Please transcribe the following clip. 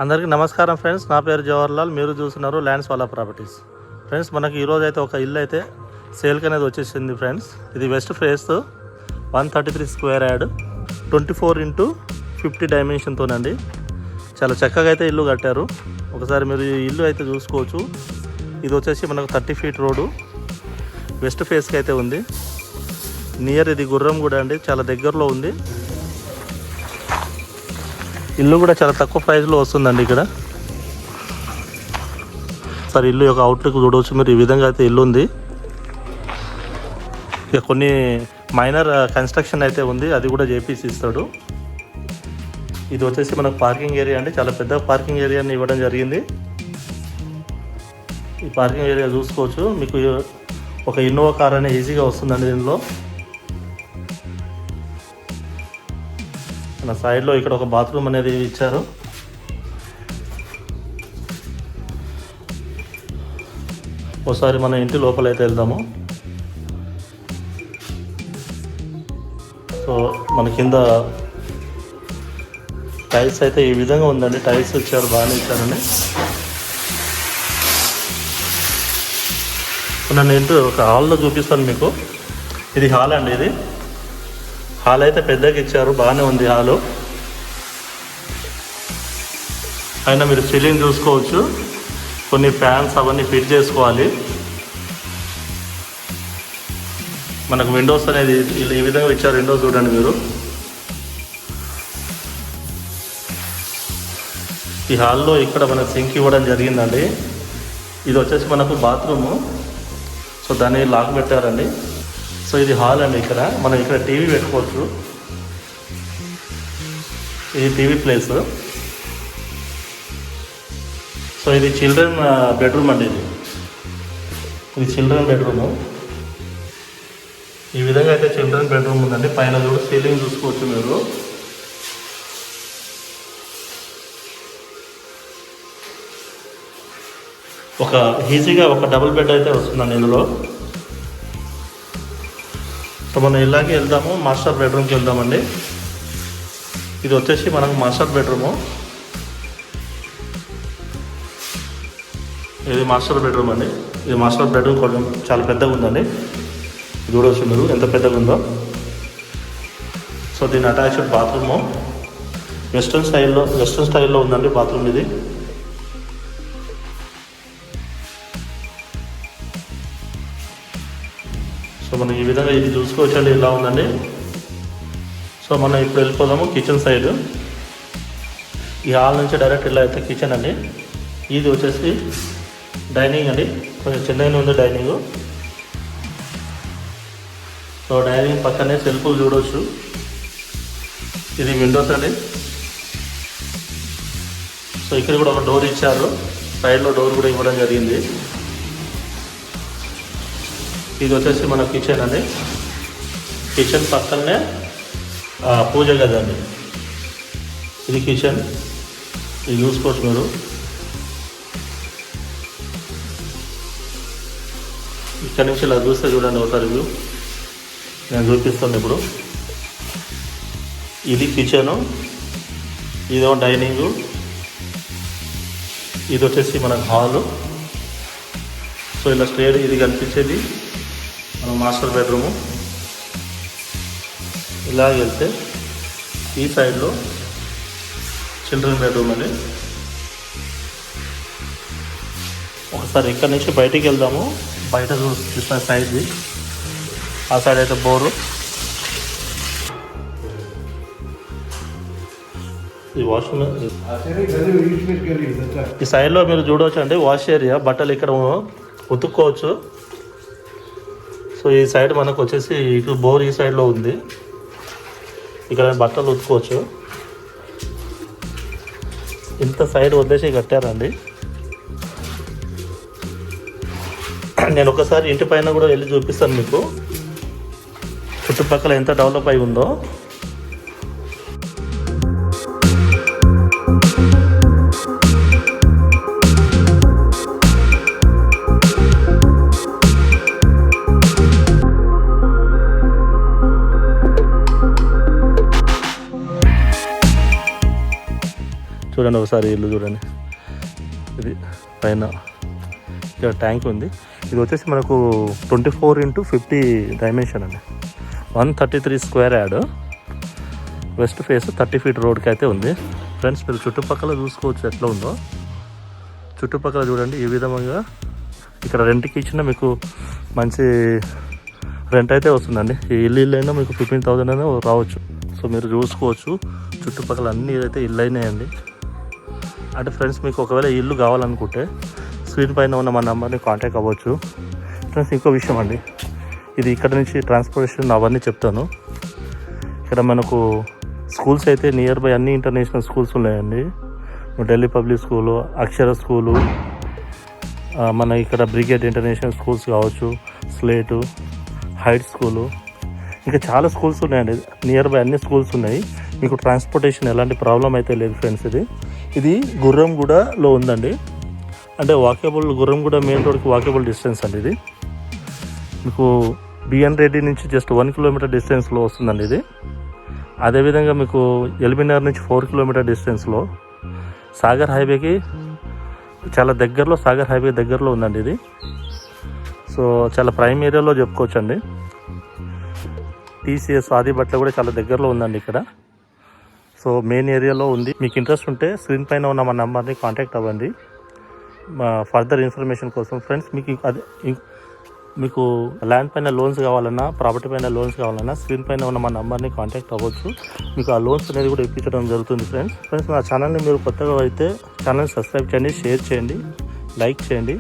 అందరికీ నమస్కారం ఫ్రెండ్స్. నా పేరు జవహర్లాల్. మీరు చూస్తున్నారు ల్యాండ్స్ వాలా ప్రాపర్టీస్. ఫ్రెండ్స్, మనకి ఈరోజు అయితే ఒక ఇల్లు అయితే సేల్కి అనేది వచ్చేసింది ఫ్రెండ్స్. ఇది west face 133 square yard 24x50 డైమెన్షన్తోనండి. చాలా చక్కగా అయితే ఇల్లు కట్టారు. ఒకసారి మీరు ఈ ఇల్లు అయితే చూసుకోవచ్చు. ఇది వచ్చేసి మనకు 30 ఫీట్ రోడ్డు వెస్ట్ ఫేస్కి అయితే ఉంది. నియర్ ఇది గుర్రంగూడ అండి, చాలా దగ్గరలో ఉంది. ఇల్లు కూడా చాలా తక్కువ ప్రైస్లో వస్తుందండి. ఇక్కడ సార్ ఇల్లు యొక్క అవుట్లుక్ చూడవచ్చు మీరు. ఈ విధంగా అయితే ఇల్లు ఉంది. ఇక కొన్ని మైనర్ కన్స్ట్రక్షన్ అయితే ఉంది, అది కూడా చేపిసి ఇస్తాడు. ఇది వచ్చేసి మనకు పార్కింగ్ ఏరియా అండి, చాలా పెద్ద పార్కింగ్ ఏరియాని ఇవ్వడం జరిగింది. ఈ పార్కింగ్ ఏరియా చూసుకోవచ్చు. మీకు ఒక ఇన్నోవా కార్ అనేది ఈజీగా వస్తుందండి దీనిలో. మన సైడ్లో ఇక్కడ ఒక బాత్రూమ్ అనేది ఇచ్చారు. ఒకసారి మన ఇంటి లోపల అయితే వెళ్దాము. సో మన కింద టైల్స్ అయితే ఈ విధంగా ఉందండి. టైల్స్ ఇచ్చారు, బాగానే ఇచ్చారండి. నన్ను ఇంటి ఒక హాల్లో చూపిస్తాను మీకు. ఇది హాల్ అండి. ఇది హాల్ అయితే పెద్దగా ఇచ్చారు, బాగానే ఉంది హాలు. అయినా మీరు సీలింగ్ చూసుకోవచ్చు. కొన్ని ఫ్యాన్స్ అవన్నీ ఫిట్ చేసుకోవాలి. మనకు విండోస్ అనేది ఈ విధంగా ఇచ్చారు. విండోస్ చూడండి మీరు. ఈ హాల్లో ఇక్కడ మనకు సింక్ ఇవ్వడం జరిగిందండి. ఇది వచ్చేసి మనకు బాత్రూము. సో దాన్ని లాక్ పెట్టారండి. సో ఇది హాల్ అండి. ఇక్కడ మనం ఇక్కడ టీవీ పెట్టుకోవచ్చు. ఇది టీవీ ప్లేస్. సో ఇది చిల్డ్రన్ బెడ్రూమ్ అండి. ఇది చిల్డ్రన్ బెడ్రూము. ఈ విధంగా అయితే చిల్డ్రన్ బెడ్రూమ్ ఉందండి. పైన కూడా సీలింగ్ చూసుకోవచ్చు మీరు. ఒక ఈజీగా ఒక డబుల్ బెడ్ అయితే వస్తుందండి ఇందులో. సో మనం ఇలాగే వెళ్దాము, మాస్టర్ బెడ్రూమ్కి వెళ్దామండి. ఇది వచ్చేసి మనకు మాస్టర్ బెడ్రూము. ఇది మాస్టర్ బెడ్రూమ్ అండి. ఇది మాస్టర్ బెడ్రూమ్ కొంచెం చాలా పెద్దగా ఉందండి. చూడవచ్చు మీరు ఎంత పెద్దగా ఉందో. సో దీని అటాచ్డ్ బాత్రూము వెస్ట్రన్ స్టైల్లో ఉందండి బాత్రూమ్ ఇది. సో మనం ఈ విధంగా ఇది చూసుకోవచ్చండి, ఇలా ఉందండి. సో మనం ఇప్పుడు వెళ్ళిపోదాము కిచెన్ సైడ్. ఈ హాల్ నుంచి డైరెక్ట్ ఇలా అయితే కిచెన్ అండి. ఇది వచ్చేసి డైనింగ్ అండి. కొంచెం చిన్నగానే ఉంది డైనింగ్. సో డైనింగ్ పక్కనే సెల్ఫ్లు చూడవచ్చు. ఇది విండోస్ అండి. సో ఇక్కడ కూడా ఒక డోర్ ఇచ్చారు. సైడ్లో డోర్ కూడా ఇవ్వడం జరిగింది. ఇది వచ్చేసి మన కిచెన్ అండి. కిచెన్ పక్కనే పూజ గది అండి. ఇది కిచెన్. ఇది చూసుకోవచ్చు మీరు. ఇక్కడ నుంచి ఇలా చూస్తే చూడండి ఒకసారి వ్యూ. నేను చూపిస్తాను ఇప్పుడు. ఇది కిచెను, ఇదో డైనింగు, ఇది వచ్చేసి మన హాలు. సో ఇలా స్ట్రేట్ ఇది కనిపించేది మన మాస్టర్ బెడ్రూము. ఇలా వెళ్తే ఈ సైడ్లో చిల్డ్రన్ బెడ్రూమ్ అండి. ఒకసారి ఇక్కడ నుంచి బయటికి వెళ్దాము. బయట చూసిన సైడ్ది, ఆ సైడ్ అయితే బోరు. ఈ వాష్రూమ్. ఈ సైడ్లో మీరు చూడవచ్చు అండి వాష్ ఏరియా. బట్టలు ఇక్కడ ఉతుక్కోవచ్చు. సో ఈ సైడ్ మనకు వచ్చేసి ఇటు బోర్ ఈ సైడ్లో ఉంది. ఇక్కడ బట్టలు ఉతుక్కోవచ్చు. ఇంత సైడ్ వదిలేసి కట్టారండి. నేను ఒకసారి ఇంటి పైన కూడా వెళ్ళి చూపిస్తాను మీకు, చుట్టుపక్కల ఎంత డెవలప్ అయి ఉందో. చూడండి ఒకసారి ఇల్లు చూడండి. ఇది పైన ఇక్కడ ట్యాంక్ ఉంది. ఇది వచ్చేసి మనకు 24x50 డైమెన్షన్ అండి. 133 square yard. West face 30 feet రోడ్కి అయితే ఉంది. ఫ్రెండ్స్ మీరు చుట్టుపక్కల చూసుకోవచ్చు ఎట్లా ఉందో. చుట్టుపక్కల చూడండి ఈ విధంగా. ఇక్కడ రెంట్కి ఇచ్చిన మీకు మంచి రెంట్ అయితే వస్తుందండి. ఈ ఇల్లు అయినా మీకు 15,000 అయినా రావచ్చు. సో మీరు చూసుకోవచ్చు చుట్టుపక్కల అన్ని అయితే ఇల్లు అయినాయండి. అంటే ఫ్రెండ్స్ మీకు ఒకవేళ ఇల్లు కావాలనుకుంటే స్క్రీన్ పైన ఉన్న మన నెంబర్ని కాంటాక్ట్ అవ్వచ్చు. ఫ్రెండ్స్ ఇంకో విషయం అండి, ఇది ఇక్కడ నుంచి ట్రాన్స్పోర్టేషన్ అవన్నీ చెప్తాను. ఇక్కడ మనకు స్కూల్స్ అయితే నియర్ బై అన్ని ఇంటర్నేషనల్ స్కూల్స్ ఉన్నాయండి. ఢిల్లీ పబ్లిక్ స్కూలు, అక్షర స్కూలు, మన ఇక్కడ బ్రిగేడ్ ఇంటర్నేషనల్ స్కూల్స్ కావచ్చు, స్లేటు, హైట్ స్కూలు, ఇంకా చాలా స్కూల్స్ ఉన్నాయండి. నియర్ బై అన్ని స్కూల్స్ ఉన్నాయి. మీకు ట్రాన్స్పోర్టేషన్ ఎలాంటి ప్రాబ్లం అయితే లేదు ఫ్రెండ్స్. ఇది గుర్రంగూడలో ఉందండి. అంటే వాకేబుల్ గుర్రంగూడ మెయిన్ రోడ్కి వాకేబుల్ డిస్టెన్స్ అండి. ఇది మీకు బిఎన్ రెడ్డి నుంచి జస్ట్ 1 కిలోమీటర్ డిస్టెన్స్లో వస్తుందండి ఇది. అదేవిధంగా మీకు ఎల్బీనగర్ నుంచి 4 కిలోమీటర్ డిస్టెన్స్లో, సాగర్ హైవేకి చాలా దగ్గరలో, సాగర్ హైవే దగ్గరలో ఉందండి ఇది. సో చాలా ప్రైమ్ ఏరియాలో చెప్పుకోవచ్చు అండి. టీసీఎస్ ఆదిబట్ల కూడా చాలా దగ్గరలో ఉందండి ఇక్కడ. సో మెయిన్ ఏరియాలో ఉంది. మీకు ఇంట్రెస్ట్ ఉంటే స్క్రీన్ పైన ఉన్న మా నెంబర్ని కాంటాక్ట్ అవ్వండి ఫర్దర్ ఇన్ఫర్మేషన్ కోసం. ఫ్రెండ్స్ మీకు ల్యాండ్ పైన లోన్స్ కావాలన్నా, ప్రాపర్టీ పైన లోన్స్ కావాలన్నా స్క్రీన్ పైన ఉన్న మా నెంబర్ని కాంటాక్ట్ అవ్వచ్చు. మీకు ఆ లోన్స్ అనేది కూడా ఇప్పించడం జరుగుతుంది ఫ్రెండ్స్. మా ఛానల్ని మీరు కొత్తగా అయితే ఛానల్ని సబ్స్క్రైబ్ చేయండి, షేర్ చేయండి, లైక్ చేయండి.